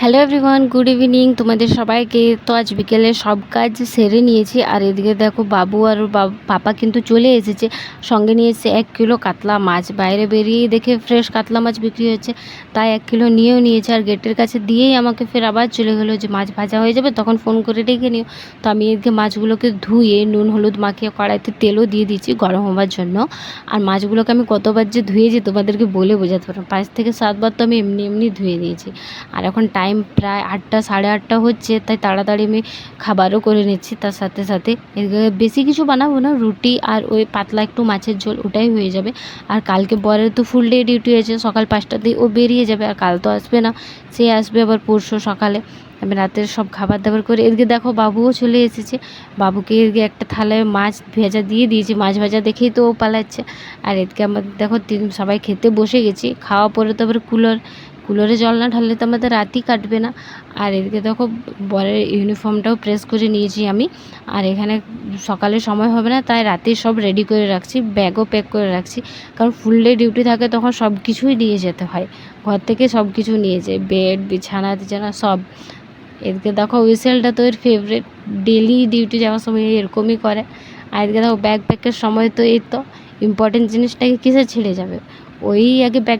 Hello everyone, good evening তোমাদের সবাইকে। তো আজ বিকেলে সব কাজ সেরে নিয়েছি, আর এদিকে দেখো বাবু আর ওর পাপা কিন্তু চলে এসেছে। সঙ্গে নিয়ে এসেছে 1 কিলো কাতলা মাছ। বাইরে বেরিয়েই দেখে ফ্রেশ কাতলা মাছ বিক্রি হচ্ছে, তাই 1 কিলো নিয়েও নিয়েছে। আর গেটের কাছে দিয়েই আমাকে ফের আবার চলে গেলো যে মাছ ভাজা হয়ে যাবে, তখন ফোন করে ডেকে নিও। তো আমি এদিকে মাছগুলোকে ধুয়ে নুন হলুদ মাখিয়ে কড়াইতে তেলও দিয়ে দিচ্ছি গরম হওয়ার জন্য। আর মাছগুলোকে আমি কতবার যে ধুয়েছি তোমাদেরকে বলে বোঝাতে পারবো, 5 থেকে 7 বার তো আমি এমনি এমনি ধুয়ে দিয়েছি। আর এখন টাইম প্রায় 8টা সাড়ে 8টা হচ্ছে, তাই তাড়াতাড়ি আমি খাবারও করে নিচ্ছি। তার সাথে সাথে বেশি কিছু বানাবো না, রুটি আর ওই পাতলা একটু মাছের ঝোল, ওটাই হয়ে যাবে। আর কালকে বরের তো ফুল ডে ডিউটি আছে, সকাল 5টাতেই ও বেরিয়ে যাবে। আর কাল তো আসবে না, সে আসবে আবার পরশু সকালে। আমি রাতের সব খাবার দাবার করে এদিকে দেখো বাবুও চলে এসেছে। বাবুকে এদিকে একটা থালায় মাছ ভেজা দিয়ে দিয়েছি, মাছ ভাজা দেখেই তো ও পালাচ্ছে। আর এদিকে আমাদের দেখো সবাই খেতে বসে গেছি। খাওয়া পরে তো আবার কুলোরে জল না ঢাললে তো আমাদের রাতই কাটবে না। আর এদিকে দেখো বরের ইউনিফর্মটাও প্রেস করে নিয়েছি আমি। আর এখানে সকালে সময় হবে না, তাই রাতে সব রেডি করে রাখছি, ব্যাগও প্যাক করে রাখছি। কারণ ফুল ডে ডিউটি থাকে তখন সব কিছুই নিয়ে যেতে হয়, ঘর থেকে সব কিছু নিয়ে যায়, বেড বিছানা টিছানা সব। এদিকে দেখো উইসেলটা তো এর ফেভারিট, ডেলি ডিউটি যাওয়ার সময় এরকমই করে। আর এদিকে দেখো ব্যাগ প্যাকের সময় তো এই তো ইম্পর্টেন্ট জিনিসটাকে কিসে ছেড়ে যাবে, ওই আগে ব্যাগ